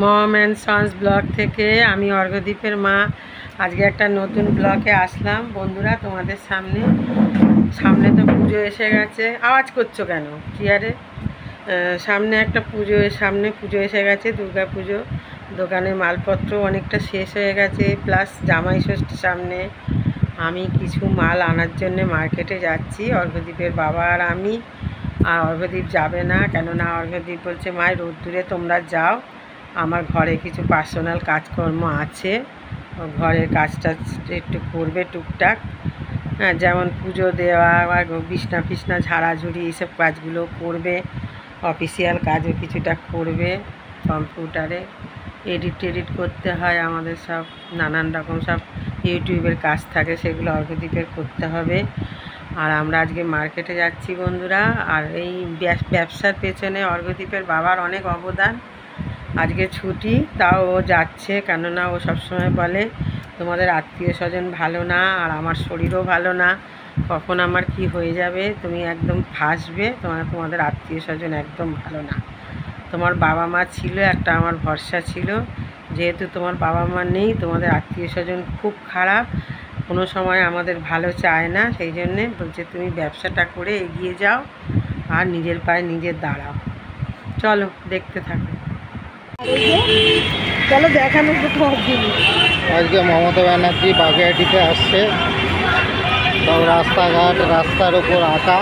Mom and sons blog থেকে আমি অর্ঘ্যদীপের মা আজকে একটা নতুন ব্লগে আসলাম বন্ধুরা তোমাদের সামনে। সামনে তো পুজো এসে গেছে। আওয়াজ করছো কেন চেয়ারে? সামনে একটা পুজো এসে গেছে, দুর্গা পুজো। দোকানে মালপত্র অনেকটা শেষ হয়ে গেছে, প্লাস জামাই ষষ্ঠী সামনে। আমি কিছু মাল আনার জন্য মার্কেটে যাচ্ছি, অর্ঘ্যদীপের বাবা আর আমি। আর অর্ঘ্যদীপ যাবে না, কেননা অর্ঘ্যদীপ বলছে মাই রোদ্দুরে তোমরা যাও, আমার ঘরে কিছু পার্সোনাল কাজকর্ম আছে, ঘরের কাজটা একটু করবে টুকটাক। হ্যাঁ, যেমন পুজো দেওয়া বা বিছনা ফিছনা ঝাড়াঝুড়ি এইসব কাজগুলো করবে, অফিসিয়াল কাজও কিছুটা করবে। কম্পিউটারে এডিট করতে হয়, আমাদের সব নানান রকম সব ইউটিউবের কাজ থাকে, সেগুলো অর্ঘ্যদীপের করতে হবে। আর আমরা আজকে মার্কেটে যাচ্ছি বন্ধুরা। আর এই ব্যবসার পেছনে অর্ঘ্যদীপের বাবার অনেক অবদান। আজকে ছুটি, তাও ও যাচ্ছে, কেননা ও সবসময় বলে তোমাদের আত্মীয় স্বজন ভালো না, আর আমার শরীরও ভালো না, কখন আমার কি হয়ে যাবে, তুমি একদম ফাঁসবে, তোমাদের আত্মীয় স্বজন একদম ভালো না। তোমার বাবা মা ছিল একটা, আমার ভরসা ছিল, যেহেতু তোমার বাবা মা নেই, তোমাদের আত্মীয় স্বজন খুব খারাপ, কোনো সময় আমাদের ভালো চায় না। সেই জন্যে বলছে তুমি ব্যবসাটা করে এগিয়ে যাও আর নিজের পায়ে নিজে দাঁড়াও। চলো দেখতে থাকো, চলো দেখানো আজকে মমতা ব্যানার্জি বাগেরহাটিতে আসছে, সব রাস্তাঘাট রাস্তার ওপর আঁকা,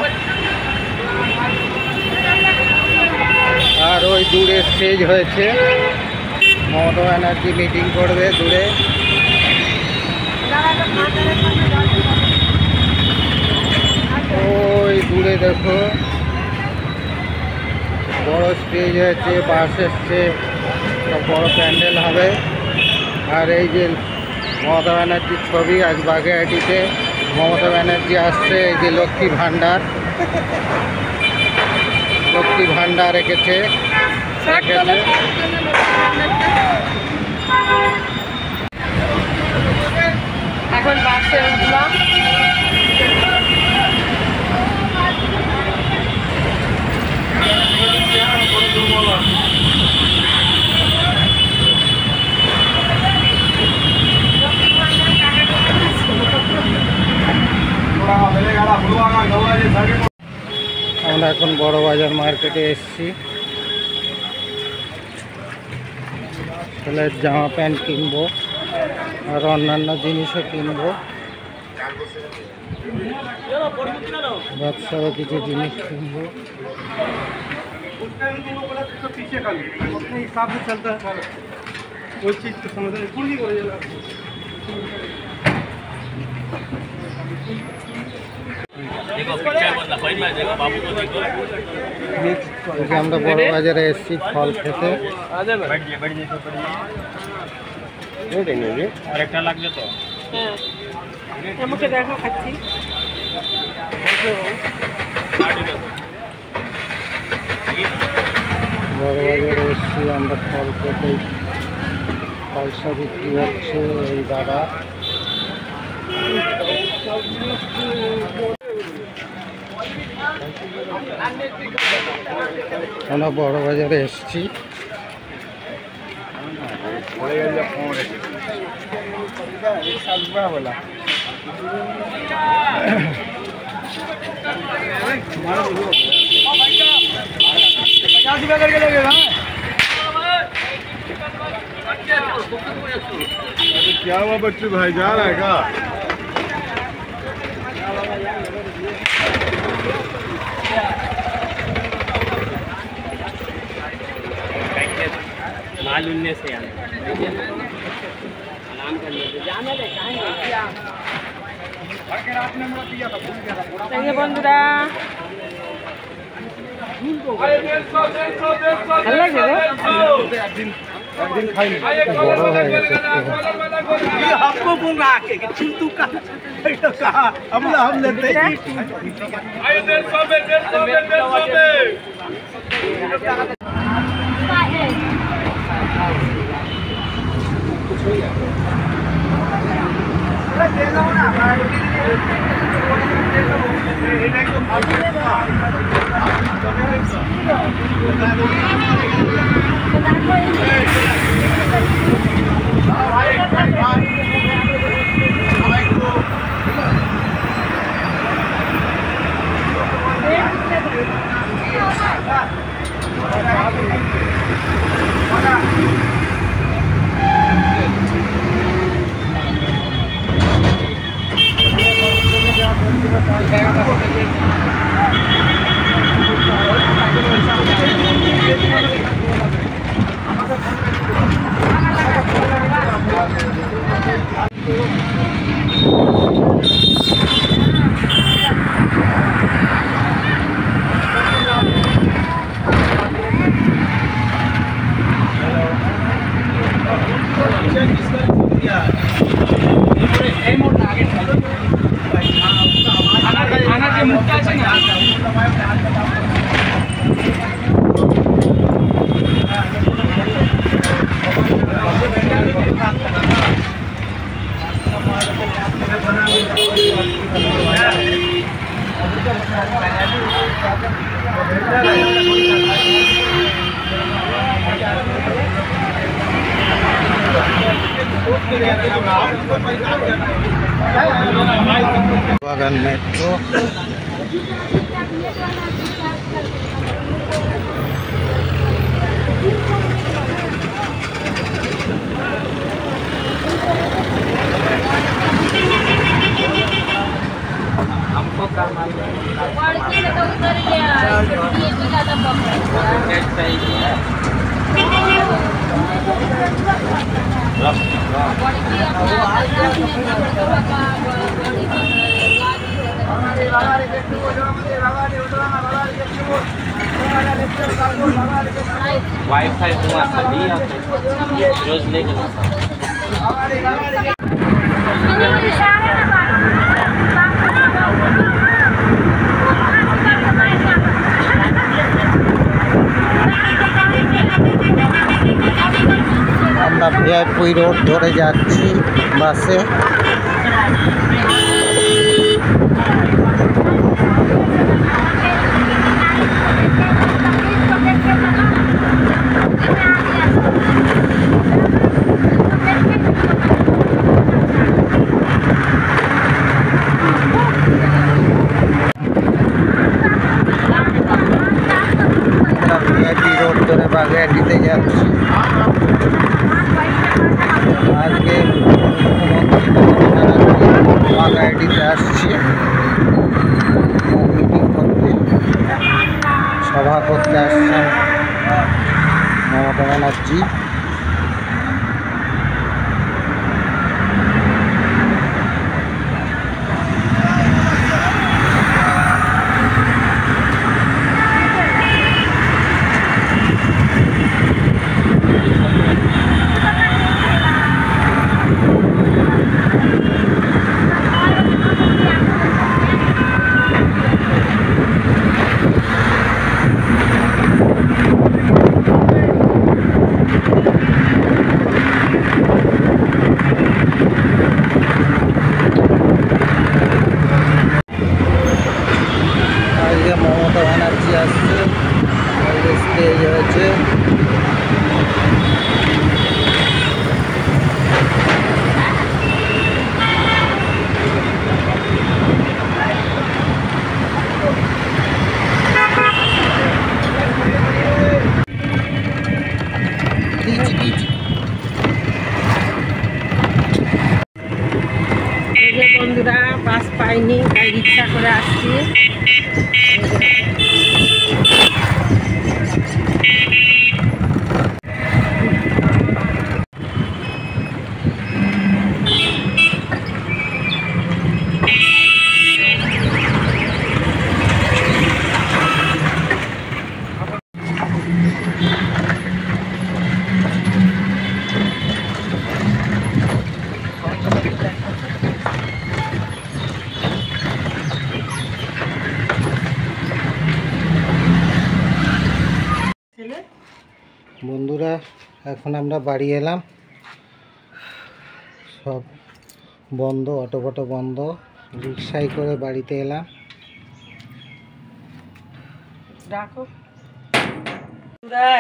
আর ওই দূরে স্টেজ হয়েছে, মমতা ব্যানার্জি মিটিং করবে দূরে। ওই দূরে দেখো বড় স্টেজ হয়েছে, বাস এসছে, সব বড় প্যান্ডেল হবে। আর এই যে মমতা ব্যানার্জির ছবি, আজ বাগেরহাটিতে মমতা ব্যানার্জি আসছে। এই যে লক্ষ্মী ভাণ্ডার রেখেছে। এখন বাসে উঠলাম। আমরা এখন বড় বাজার মার্কেটে এসেছি, ছেলের জামা প্যান্ট কিনবো আর অন্যান্য জিনিসও কিনবো, ব্যবসারও কিছু জিনিস কিনবো। আমরা বড় বাজারে এসেছি ফল খেতে। আরেকটা লাগবে তো? হ্যাঁ, আমাকে দেখো খাচ্ছি। বড় বাজারে এসেছি আমরা ফল খেতে, পয়সা বিক্রি হচ্ছে। এই দাদা আমরা বড় বাজারে এসেছি। क्या हुआ बच्चू भाई, जा रहा है क्या? माल उन्ने से आना বন্ধুরা, ভালো লাগছে একদিন খাইনি, বড় হয়ে গেছে। आपको बोला कि चिंटू का कहा हम लेते हैं। बागान मेट्रो वाईफाई हुआ सभी रोज लेकर আমরা ভিআইপি রোড ধরে যাচ্ছি বাসে। ভিআইপি রোড ধরে বাগেরহাটিতে যাচ্ছি। আজকে মুখ্যমন্ত্রী বাগেরহাটিতে আসছে মিটিং করতে, সভা করতে আসছেন মমতা ব্যানার্জি। মমতা ব্যানার্জি আসছে, স্টেজ হয়েছে। বন্ধুরা বাস পাইনি, তাই রিক্সা করে আসছি। বন্ধুরা এখন আমরা বাড়ি এলাম, সব বন্ধ, অটো ফটো বন্ধ, রিক্সায় করে বাড়িতে এলাম। দেখো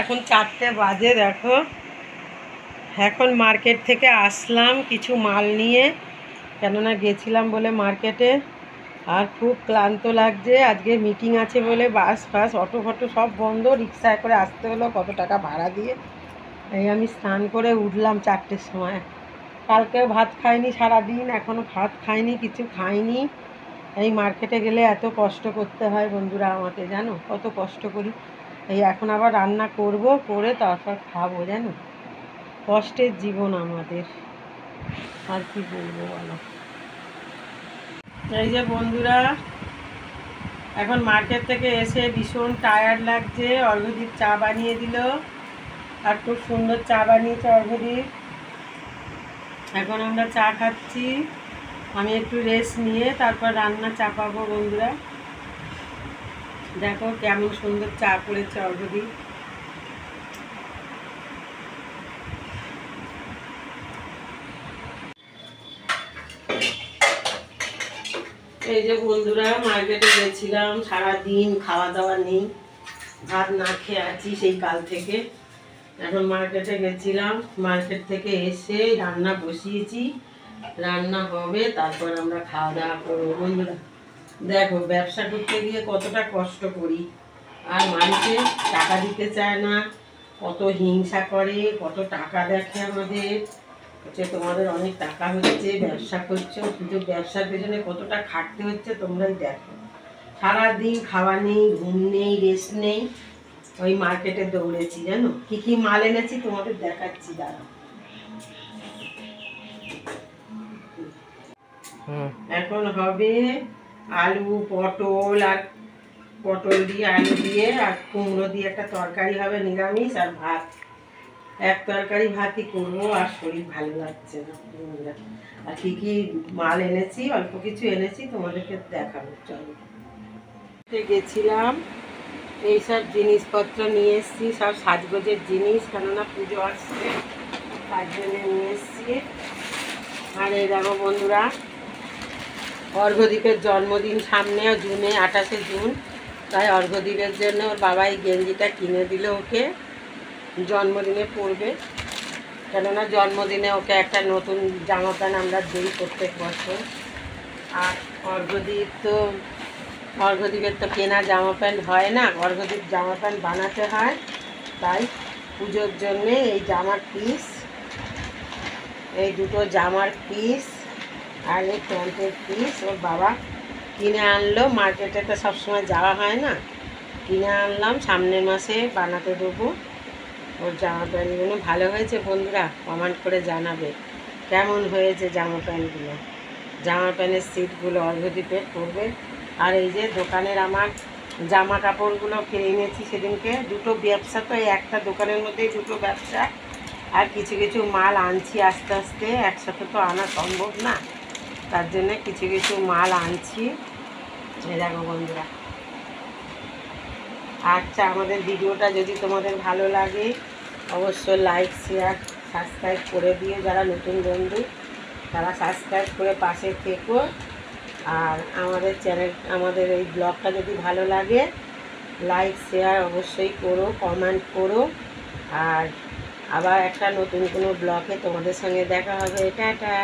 এখন 4টে বাজে, দেখো এখন মার্কেট থেকে আসলাম কিছু মাল নিয়ে, কেননা গেছিলাম বলে মার্কেটে, আর খুব ক্লান্ত লাগছে। আজকে মিটিং আছে বলে বাস ফাস অটো ফটো সব বন্ধ, রিক্সায় করে আসতে হলো কত টাকা ভাড়া দিয়ে। এই আমি স্নান করে উঠলাম 4টের সময়। কালকেও ভাত খাইনি সারাদিন, এখনও ভাত খাইনি, কিছু খাইনি। এই মার্কেটে গেলে এত কষ্ট করতে হয় বন্ধুরা আমাকে, জানো কত কষ্ট করি। এই এখন আবার রান্না করব, করে তারপর খাবো, জানো কষ্টের জীবন আমাদের, আর কি বলবো বলো। এই যে বন্ধুরা এখন মার্কেট থেকে এসে ভীষণ টায়ার্ড লাগছে। অর্ঘদীপ চা বানিয়ে দিল, আর খুব সুন্দর চা বানিয়েছে অর্ঘদীপ। এখন আমরা চা খাচ্ছি, আমি একটু রেস্ট নিয়ে তারপর রান্না চাপাবো বন্ধুরা। দেখো কেমন সুন্দর চা করেছে অর্ঘদীপ। এই যে বন্ধুরা মার্কেটে গেছিলাম, সারাদিন খাওয়া দাওয়া নেই, ভাত না খেয়ে আছি সেই কাল থেকে। এখন মার্কেটে গেছিলাম, মার্কেট থেকে এসে রান্না বসিয়েছি, রান্না হবে তারপর আমরা খাওয়া দাওয়া করবো বন্ধুরা। দেখো ব্যবসা করতে গিয়ে কতটা কষ্ট করি, আর মানুষে টাকা দিতে চায় না, কত হিংসা করে, কত টাকা দেখে আমাদের, হচ্ছে তোমাদের অনেক টাকা হচ্ছে, ব্যবসা করছো, কিন্তু ব্যবসার পেছনে কতটা খাটতে হচ্ছে তোমরাই দেখো। সারাদিন খাওয়া নেই, ঘুম নেই, রেস্ট নেই, ওই মার্কেটে দৌড়েছি, জানো কি কি মাল এনেছি তোমাদের দেখাচ্ছি, দাঁড়াও। এখন হবে আলু পটল, আর পটল দিয়ে আলু দিয়ে আর কুমড়ো দিয়ে একটা তরকারি হবে নিরামিষ, আর ভাত, এক তরকারি ভাতই করবো, আর শরীর ভালো লাগছে না। আর কি কি মাল এনেছি, অল্প কিছু এনেছি তোমাদেরকে দেখাবো, চলো। গেছিলাম এইসব জিনিসপত্র নিয়ে এসছি, সব সাজগোজের জিনিস, কেননা পুজো আসছে তার জন্য নিয়ে এসছি। আর এই দেখো বন্ধুরা অর্ঘদীপের জন্মদিন সামনে, জুনে 28শে জুন, তাই অর্ঘদীপের জন্য ওর বাবা এই গেঞ্জিটা কিনে দিল, ওকে জন্মদিনে পরবে, কেননা জন্মদিনে ওকে একটা নতুন জামা প্যান্ট আমরা দিই প্রত্যেক বছর। আর অর্ঘদীপের তো কেনা জামা প্যান্ট হয় না, অর্ঘদীপ জামা প্যান্ট বানাতে হয়, তাই পুজোর জন্যে এই জামার পিস, এই দুটো জামার পিস আর এই প্যান্টের পিস ওর বাবা কিনে আনলো। মার্কেটে তো সবসময় যাওয়া হয় না, কিনে আনলাম, সামনের মাসে বানাতে দেবো ওর জামা প্যান্টগুলো। ভালো হয়েছে বন্ধুরা, কমেন্ট করে জানাবে কেমন হয়েছে জামা প্যান্টগুলো, জামা প্যান্টের সিটগুলো অর্ঘদীপের পরবে। আর এই যে দোকানের আমার জামা কাপড়গুলো কিনে এনেছি সেদিনকে, দুটো ব্যবসা তো, এই একটা দোকানের মধ্যেই দুটো ব্যবসা, আর কিছু কিছু মাল আনছি আস্তে আস্তে, একসাথে তো আনা সম্ভব না, তার জন্য কিছু কিছু মাল আনছি। এই দেখো বন্ধুরা, আচ্ছা আমাদের ভিডিওটা যদি তোমাদের ভালো লাগে অবশ্যই লাইক শেয়ার সাবস্ক্রাইব করে দিও, যারা নতুন বন্ধু তারা সাবস্ক্রাইব করে পাশে থেকো। আর আমাদের চ্যানেল, আমাদের এই ব্লগটা যদি ভালো লাগে লাইক শেয়ার অবশ্যই করো, কমেন্ট করো। আর আবার একটা নতুন কোনো ব্লগে তোমাদের সঙ্গে দেখা হবে, টাটা।